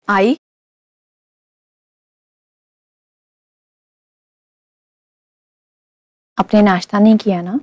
आई, आपने नाश्ता नहीं किया ना?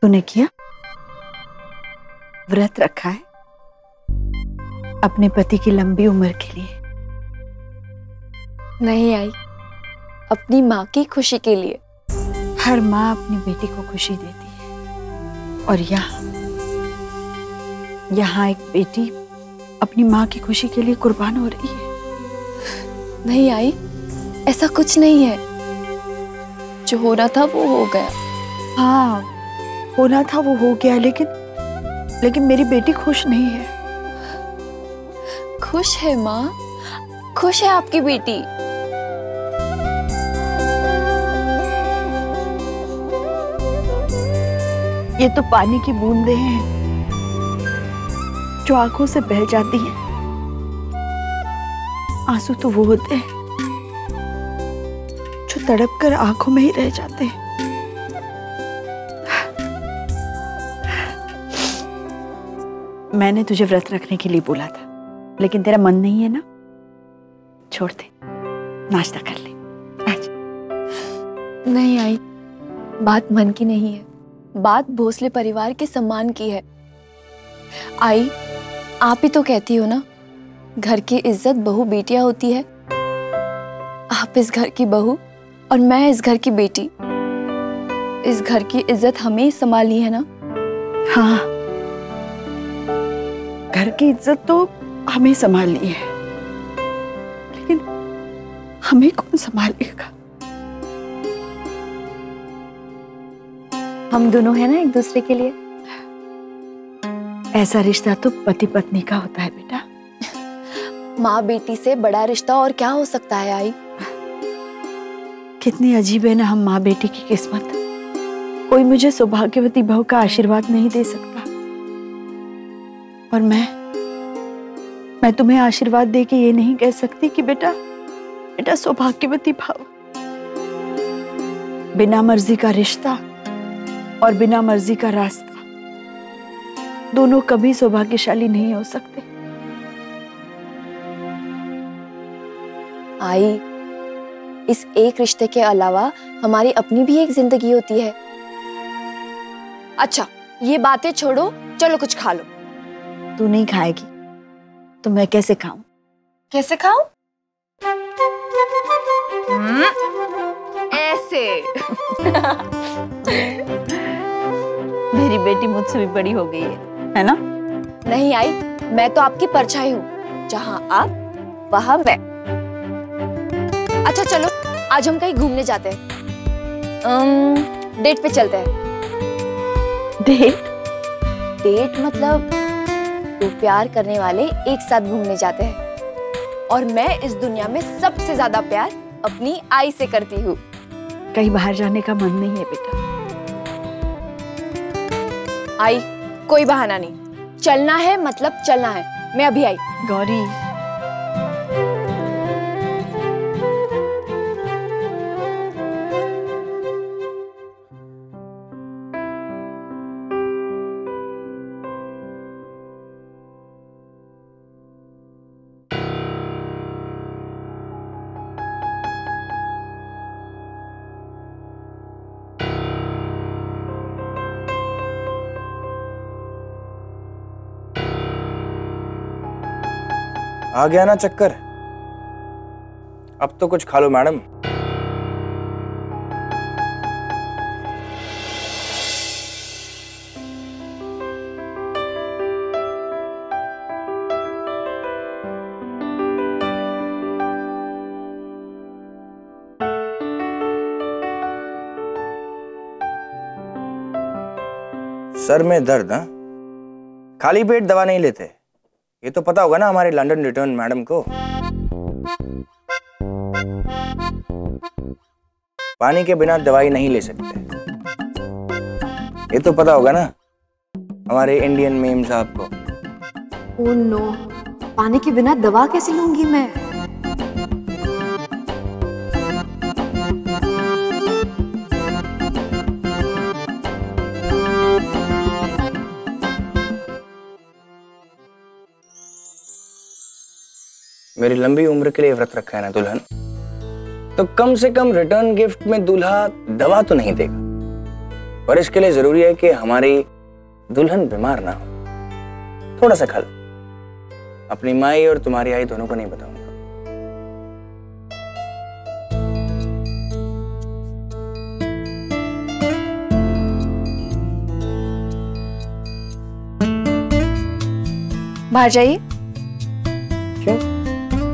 तूने किया? व्रत रखा है अपने पति की लंबी उम्र के लिए? नहीं आई, अपनी माँ की खुशी के लिए। हर माँ अपनी बेटी को खुशी देती है और यहाँ एक बेटी अपनी माँ की खुशी के लिए कुर्बान हो रही है। नहीं आई, ऐसा कुछ नहीं है। जो होना था वो हो गया। हाँ, होना था वो हो गया, लेकिन मेरी बेटी खुश नहीं है। खुश है माँ, खुश है आपकी बेटी। ये तो पानी की बूंदें हैं जो आंखों से बह जाती हैं। आंसू तो वो होते हैं जो तड़प कर आंखों में ही रह जाते हैं। मैंने तुझे व्रत रखने के लिए बोला था, लेकिन तेरा मन नहीं है ना? छोड़ दे, नाश्ता कर ले आज। नहीं आई, बात मन की नहीं है, बात भोसले परिवार के सम्मान की है। आई, आप ही तो कहती हो ना, घर की इज्जत बहू बेटियां होती है। आप इस घर की बहू और मैं इस घर की बेटी। इस घर की इज्जत हमें ही संभालनी है ना? हाँ, घर की इज्जत तो हमें संभालनी है, लेकिन हमें कौन संभालेगा? हम दोनों हैं ना एक दूसरे के लिए। ऐसा रिश्ता तो पति पत्नी का होता है बेटा। माँ बेटी से बड़ा रिश्ता और क्या हो सकता है आई? कितनी अजीब है ना हम माँ बेटी की किस्मत। कोई मुझे सौभाग्यवती बहू का आशीर्वाद नहीं दे सकता, और मैं तुम्हें आशीर्वाद दे के ये नहीं कह सकती कि बेटा सौभाग्यवती भव। बिना मर्जी का रिश्ता और बिना मर्जी का रास्ता दोनों कभी सौभाग्यशाली नहीं हो सकते। आई, इस एक रिश्ते के अलावा हमारी अपनी भी एक जिंदगी होती है। अच्छा, ये बातें छोड़ो, चलो कुछ खा लो। तू नहीं खाएगी तो मैं कैसे खाऊं? कैसे खाऊं? ऐसे। मेरी बेटी मुझसे भी बड़ी हो गई है ना? नहीं आई, मैं तो आपकी परछाई हूँ। जहाँ आप वहाँ मैं। अच्छा चलो, आज हम कहीं घूमने जाते हैं। डेट पे चलते हैं। डेट? डेट मतलब दो प्यार करने वाले एक साथ घूमने जाते हैं। और मैं इस दुनिया में सबसे ज्यादा प्यार अपनी आई से करती हूँ। कहीं बाहर जाने का मन नहीं है बेटा? आई, कोई बहाना नहीं, चलना है मतलब चलना है। मैं अभी आई। गौरी, आ गया ना चक्कर? अब तो कुछ खा लो मैडम। सर में दर्द? हाँ, खाली पेट दवा नहीं लेते, ये तो पता होगा ना हमारी लंदन रिटर्न मैडम को। पानी के बिना दवाई नहीं ले सकते, ये तो पता होगा ना हमारे इंडियन मेम साहब को। ओह नो, पानी के बिना दवा कैसे लूंगी मैं? मेरी लंबी उम्र के लिए व्रत रखा है ना दुल्हन, तो कम से कम रिटर्न गिफ्ट में दूल्हा दवा तो नहीं देगा। पर इसके लिए जरूरी है कि हमारी दुल्हन बीमार ना हो। थोड़ा सा खल अपनी माई और तुम्हारी आई दोनों को नहीं बताऊंगा। बाहर जाइए। क्यों?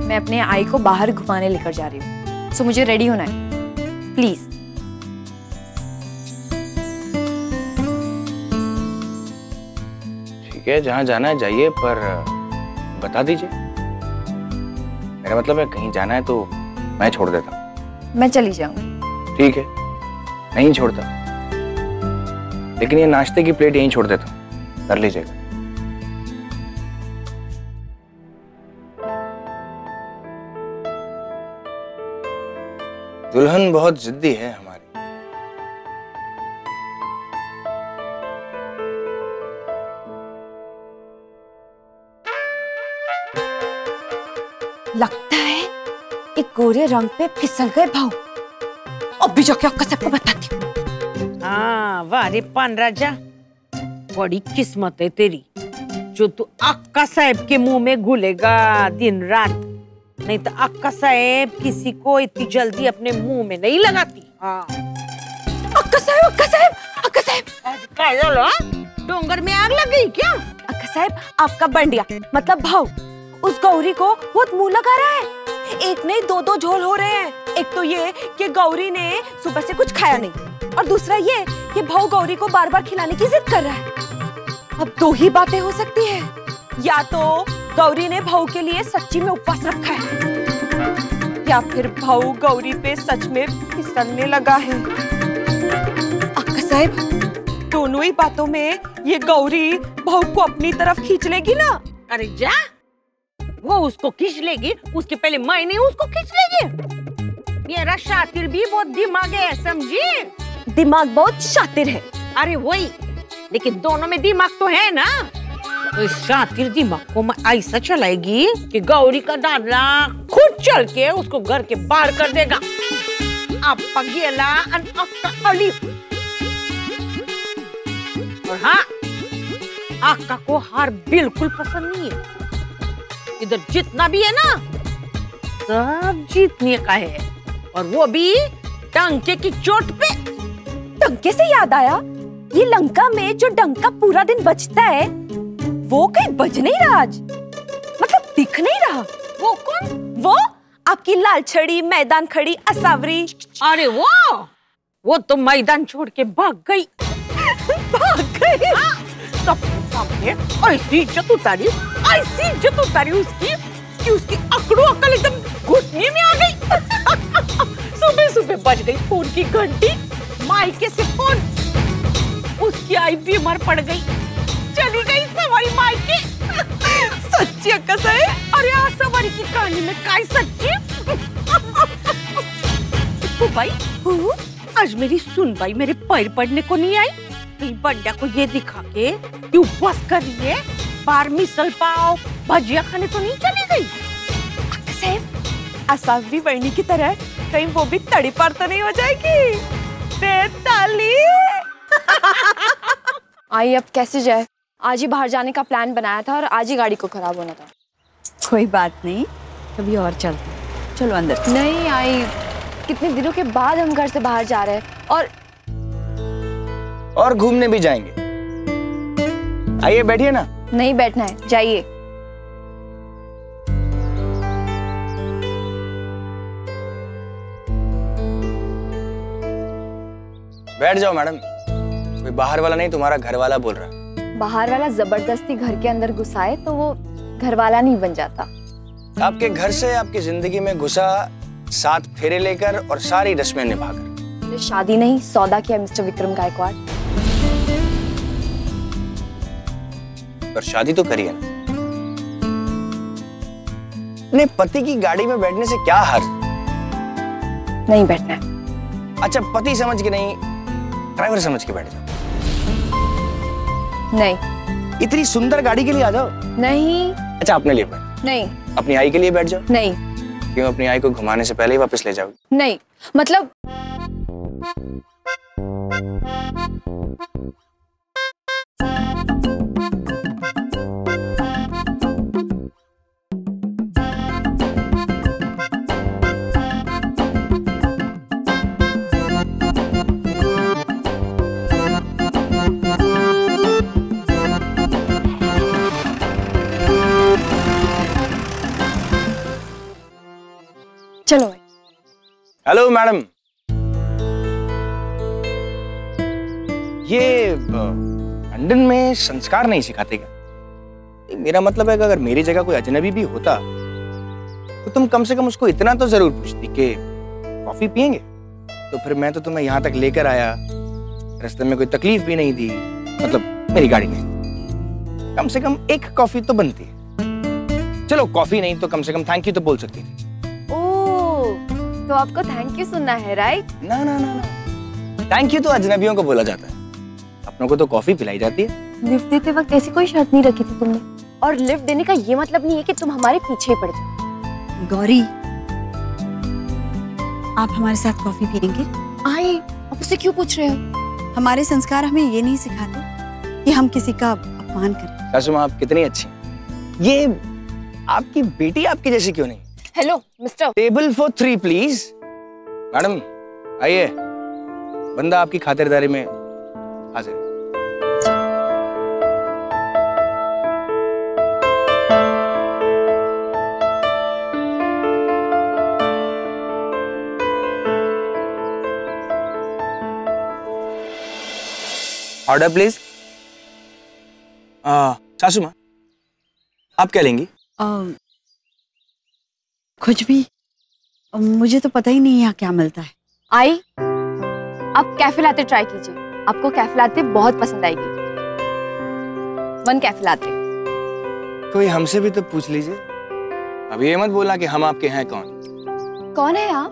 मैं अपने आई को बाहर घुमाने लेकर जा रही हूँ, सो मुझे रेडी होना है, प्लीज। ठीक है, जहां जाना है जाइए, पर बता दीजिए। मेरा मतलब है कहीं जाना है तो मैं छोड़ देता हूँ। मैं चली जाऊंगी। ठीक है, नहीं छोड़ता, लेकिन ये नाश्ते की प्लेट यहीं छोड़ देता हूँ, कर लीजिएगा। दुल्हन बहुत जिद्दी है हमारी। लगता है एक गोरे रंग पे फिसल गए भाव। अब भी जाके अक्का सबको बताती हूँ। हाँ, वाह रे पान राजा, बड़ी किस्मत है तेरी जो तू अक्का साहब के मुंह में घुलेगा दिन रात। नहीं तो अक्का साहब किसी को इतनी जल्दी अपने मुंह में नहीं लगाती। हाँ। अक्का साहब, अक्का साहब, अक्का साहब। क्या बोलो? डोंगर में आग लग गई क्या? अक्का साहब, आपका बंडिया मतलब भाव उस गौरी को बहुत मुंह लगा रहा है। एक नहीं दो झोल हो रहे हैं। एक तो ये कि गौरी ने सुबह से कुछ खाया नहीं, और दूसरा ये कि भाव गौरी को बार बार खिलाने की जिद कर रहा है। अब दो ही बातें हो सकती है, या तो गौरी ने भाऊ के लिए सच्ची में उपवास रखा है, या फिर भाऊ गौरी पे सच में फिसलने लगा है। अक्का साहब, दोनों ही बातों में ये गौरी भाऊ को अपनी तरफ खींच लेगी ना। अरे जा, वो उसको खींच लेगी, उसके पहले मैं नहीं उसको खींच लेगी। मेरा शातिर भी बहुत दिमाग है, समझी? दिमाग बहुत शातिर है। अरे वही, लेकिन दोनों में दिमाग तो है ना। तो शातिर दिमाग को मैं ऐसा चलाएगी कि गौरी का दादा खुद चल के उसको घर के बाहर कर देगा। अप्पा गेला और अक्का अली। और हाँ, अक्का को हार बिल्कुल पसंद नहीं है। इधर जितना भी है ना सब जीतने का है, और वो भी डंके की चोट पे। डंके से याद आया, ये लंका में जो डंका पूरा दिन बजता है वो कहीं बज नहीं रहा आज, मतलब दिख नहीं रहा। वो कौन? वो आपकी लाल छड़ी मैदान खड़ी असावरी। अरे वो तो मैदान छोड़ के भाग गई। भाग गई? सबके सामने ऐसी इज्जत उतारी उसकी कि उसकी अकड़ो अकल एकदम घुटने में आ गई। सुबह सुबह बज गई फोन की घंटी, मायके से फोन। उसकी आई बीमार पड़ गई, चली गई सवारी मायके। सच्ची अक्का साहब? अरे आज सवारी की कहानी में काय सच्ची? तो भाई आज मेरी सुन भाई मेरे पैर पड़ने को नहीं आई। बड्डा को ये दिखा के कि उपवास कर रही है, बाहर मिसल पाव भजिया खाने तो नहीं चली गई? अक्का साहब, असावरी वैनी की तरह कहीं वो भी तड़ी पार तो नहीं हो जाएगी? ताली। आई अब कैसे जाए? आज ही बाहर जाने का प्लान बनाया था और आज ही गाड़ी को खराब होना था। कोई बात नहीं, कभी और चलते हैं। चलो अंदर। नहीं आई, कितने दिनों के बाद हम घर से बाहर जा रहे हैं और घूमने भी जाएंगे। आइए बैठिए ना। नहीं बैठना है, जाइए। बैठ जाओ मैडम, कोई बाहर वाला नहीं तुम्हारा घर वाला बोल रहा है। बाहर वाला जबरदस्ती घर के अंदर घुसाए तो वो घर वाला नहीं बन जाता। आपके घर से आपकी जिंदगी में घुसा, 7 फेरे लेकर और सारी रस्में निभाकर। शादी नहीं सौदा किया मिस्टर विक्रम गायकवाड़। पर शादी तो करी है ना। अपने पति की गाड़ी में बैठने से क्या हर्ज? नहीं बैठना है। अच्छा, पति समझ के नहीं, ड्राइवर समझ के बैठ जाओ। नहीं। इतनी सुंदर गाड़ी के लिए आ जाओ। नहीं। अच्छा, अपने लिए बैठ। नहीं। अपनी आई के लिए बैठ जाओ। नहीं। क्यों, अपनी आई को घुमाने से पहले ही वापस ले जाओगी? नहीं, मतलब चलो। हेलो मैडम, ये लंदन में संस्कार नहीं सिखाते क्या? मेरा मतलब है कि अगर मेरी जगह कोई अजनबी भी होता तो तुम कम से कम उसको इतना तो जरूर पूछती कि कॉफी पियेंगे। तो फिर मैं तो तुम्हें यहाँ तक लेकर आया, रास्ते में कोई तकलीफ भी नहीं दी, मतलब मेरी गाड़ी में। कम से कम एक कॉफी तो बनती है। चलो कॉफी नहीं तो कम से कम थैंक यू तो बोल सकती थी। तो आपको थैंक यू सुनना है, राइट? ना ना ना ना, थैंक यू तो अजनबियों को बोला जाता है, अपनों को तो कॉफी पिलाई जाती है। लिफ्ट देते वक्त ऐसी कोई शर्त नहीं रखी थी तुमने, और लिफ्ट देने का ये मतलब नहीं है कि तुम हमारे पीछे ही पड़ जाओ। गौरी, आप हमारे साथ कॉफी पियेंगे? आई, आप उससे क्यों पूछ रहे हो? हमारे संस्कार हमें ये नहीं सिखाते कि हम किसी का अपमान करें। सासू माँ, आप कितनी अच्छी। ये आपकी बेटी आपकी जैसी क्यों नहीं? Hello mister. Table for 3 please. Madam आइए, बंदा आपकी खातिरदारी में हाजिर। Order please. सासू माँ, आप क्या लेंगी? कुछ भी, मुझे तो पता ही नहीं यहाँ क्या मिलता है। आई, आप कैफे लाते ट्राई कीजिए, आपको कैफे लाते बहुत पसंद आएगी। 1 कैफे लाते। कोई हमसे भी तो पूछ लीजिए। अभी ये मत बोला कि हम आपके हैं कौन। कौन है आप?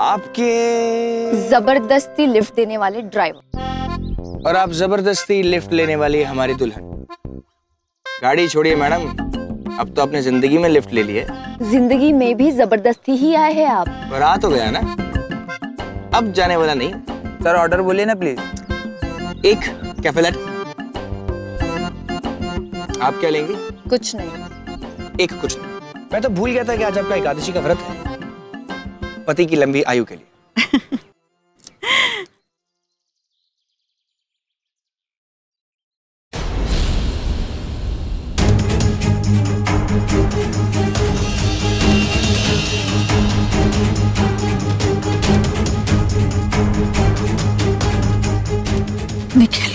आपके जबरदस्ती लिफ्ट देने वाले ड्राइवर। और आप जबरदस्ती लिफ्ट लेने वाली हमारी दुल्हन। गाड़ी छोड़िए मैडम, अब तो अपने जिंदगी में लिफ्ट ले लिए। जिंदगी में भी जबरदस्ती ही आए हैं आप। पर आ तो गया ना, अब जाने वाला नहीं। सर ऑर्डर बोलिए ना प्लीज। 1 cafe latte. आप क्या लेंगी? कुछ नहीं। 1 कुछ नहीं। मैं तो भूल गया था कि आज आपका एकादशी का व्रत है, पति की लंबी आयु के लिए। निखिल,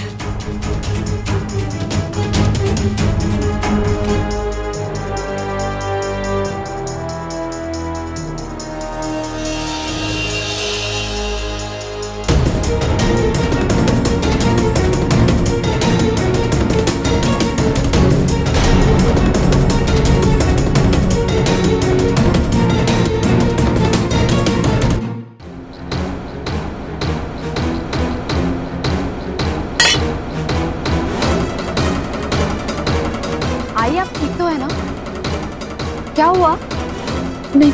आई, आप ठीक तो है ना? क्या हुआ? नहीं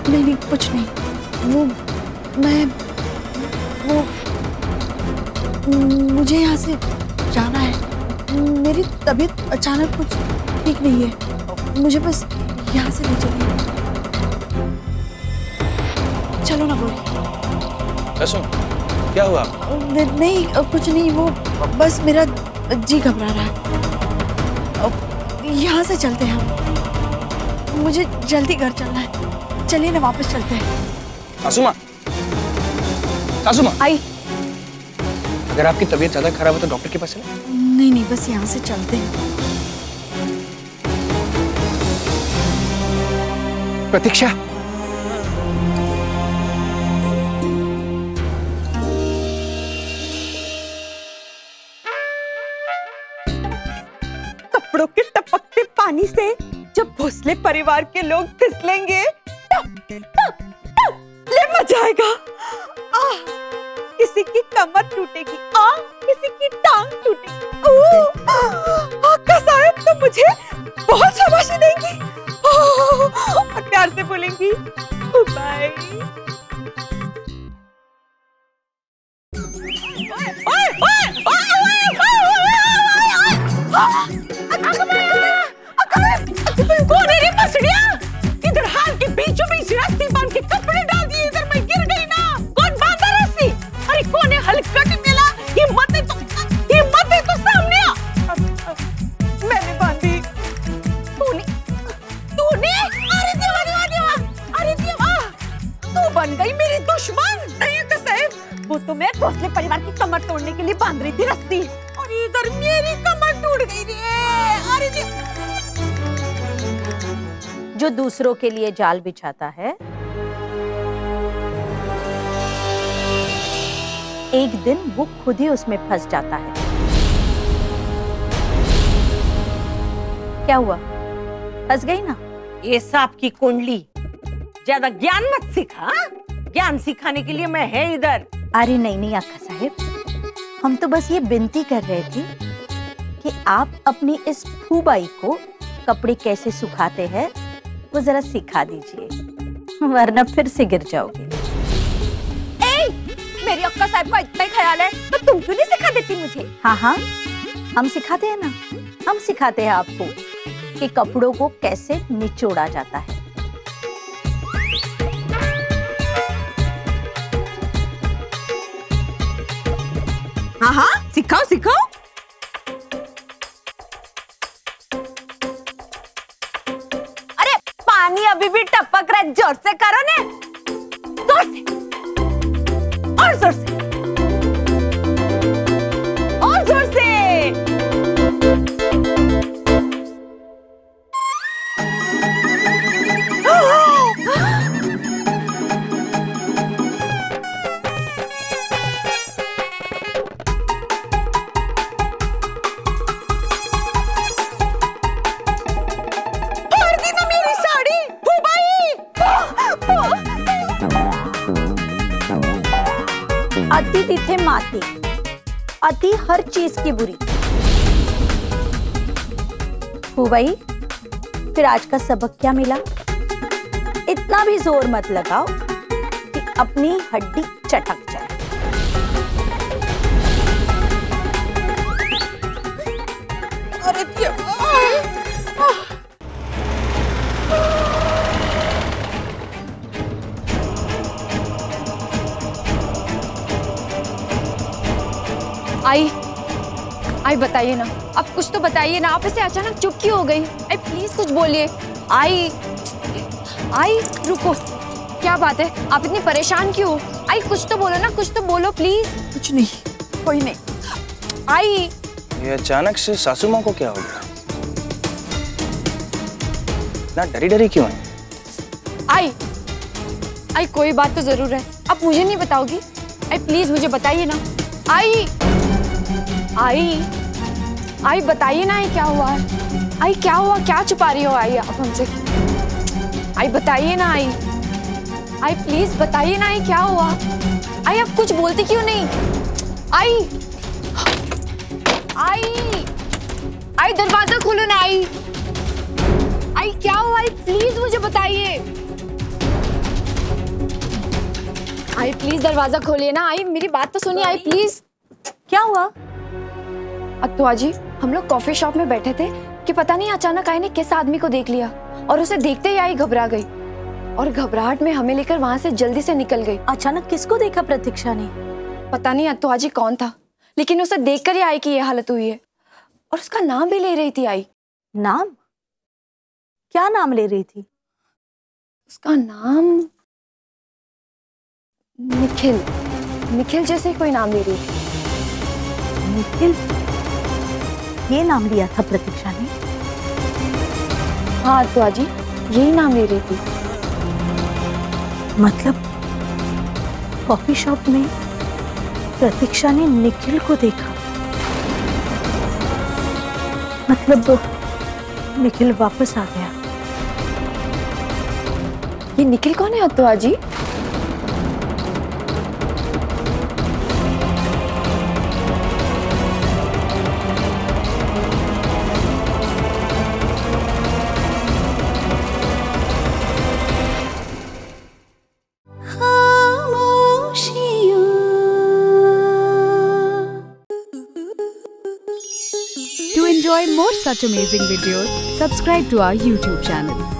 नहीं नहीं, कुछ नहीं। मुझे यहाँ से जाना है। मेरी तबीयत अचानक कुछ ठीक नहीं है, मुझे बस यहाँ से ले चलिए। चलो ना बोली। क्या हुआ? नहीं कुछ नहीं, वो बस मेरा जी घबरा रहा है। यहाँ से चलते हैं हम, मुझे जल्दी घर चलना है। चलिए ना, वापस चलते हैं। सासू माँ, आई, अगर आपकी तबीयत ज्यादा खराब है तो डॉक्टर के पास चलें। नहीं नहीं, बस यहाँ से चलते हैं। प्रतीक्षा, कपड़ों के टपकते पानी से जब भोसले परिवार के लोग फिसलेंगे, टप टप टप ले मजा आएगा। किसी की कमर टूटेगी, किसी की टांग टूटेगी। आका साहब तो मुझे बहुत शाबाशी देंगी और प्यार से बोलेंगी बाय। कौन है रे मसड़िया? इधर हाल के बीचों बीच रस्सी बांध के कपड़े डाल दिए, इधर मैं गिर गई ना। कौन बांधा रस्सी? अरे कौन है हल्का के मिला? हिम्मत है तो सामने आ। मैंने बांधी। तूने? अरे देवा, अरे देवा, तू बन गई मेरी दुश्मन। नहीं साहब, वो तो मैं भोसले परिवार की कमर तोड़ने के लिए बांध रही थी रस्सी, और इधर मेरी कमर टूट गई रे। अरे जो दूसरों के लिए जाल बिछाता है, एक दिन वो खुद ही उसमें फंस जाता है। क्या हुआ, फंस गई ना? ये सांप की कुंडली, ज्यादा ज्ञान मत सिखा। ज्ञान सिखाने के लिए मैं है इधर। अरे नहीं आका साहेब, हम तो बस ये विनती कर रहे थे कि आप अपनी इस फूबाई को कपड़े कैसे सुखाते हैं वो जरा सिखा दीजिए, वरना फिर से गिर जाओगे। मेरी अक्का साहब का इतना ही ख्याल है तो तुम क्यों नहीं सिखा देती मुझे? हाँ, हम सिखाते हैं ना, हम सिखाते हैं आपको कि कपड़ों को कैसे निचोड़ा जाता है। हाँ, सिखाओ। अरे पानी अभी भी टपक रहा है, जोर से करो ने, जोर से, और जोर से, और जोर से। अति तिथे माती, अति हर चीज की बुरी। भाई, फिर आज का सबक क्या मिला? इतना भी जोर मत लगाओ कि अपनी हड्डी चटक जाए। अरे आई बताइए ना, अब कुछ तो बताइए ना। आप ऐसे अचानक चुप क्यों हो गई? आई प्लीज कुछ बोलिए। आई रुको, क्या बात है? आप इतनी परेशान क्यों? आई कुछ तो बोलो ना, कुछ तो बोलो प्लीज। कुछ नहीं, कोई नहीं। आई ये अचानक से सासू माँ को क्या हो गया? ना डरी क्यों है? आई कोई बात तो जरूर है, आप मुझे नहीं बताओगी? आई प्लीज मुझे बताइए ना। आई बताइए ना, क्या हुआ? आई क्या हुआ? क्या छुपा रही हो आई आप हमसे? आई बताइए ना। आई प्लीज बताइए ना, क्या हुआ? आई आप कुछ बोलती क्यों नहीं? आई दरवाजा खोलो ना। आई क्या हुआ? आई प्लीज मुझे बताइए। आई प्लीज दरवाजा खोलिए ना। आई मेरी बात तो सुनिए। आई प्लीज। क्या हुआ? अत्तुआ जी, हम लोग कॉफी शॉप में बैठे थे कि पता नहीं अचानक आई ने किस आदमी को देख लिया और उसे देखते ही आई घबरा गई और घबराहट में हमें लेकर वहां से जल्दी से निकल गई। अचानक किसको देखा प्रतीक्षा ने? पता नहीं अत्तुआ जी कौन था, लेकिन उसे देखकर ही आई की ये हालत हुई है और उसका नाम भी ले रही थी आई। नाम? क्या नाम ले रही थी? उसका नाम निखिल जैसे कोई नाम ले रही थी। निखिल? ये नाम लिया था प्रतीक्षा ने? हाँ अत्तुआ जी, यही नाम ले रही थी। मतलब कॉफी शॉप में प्रतीक्षा ने निखिल को देखा, मतलब निखिल वापस आ गया। ये निखिल कौन है अत्तुआ जी? enjoy more such amazing videos, subscribe to our YouTube channel.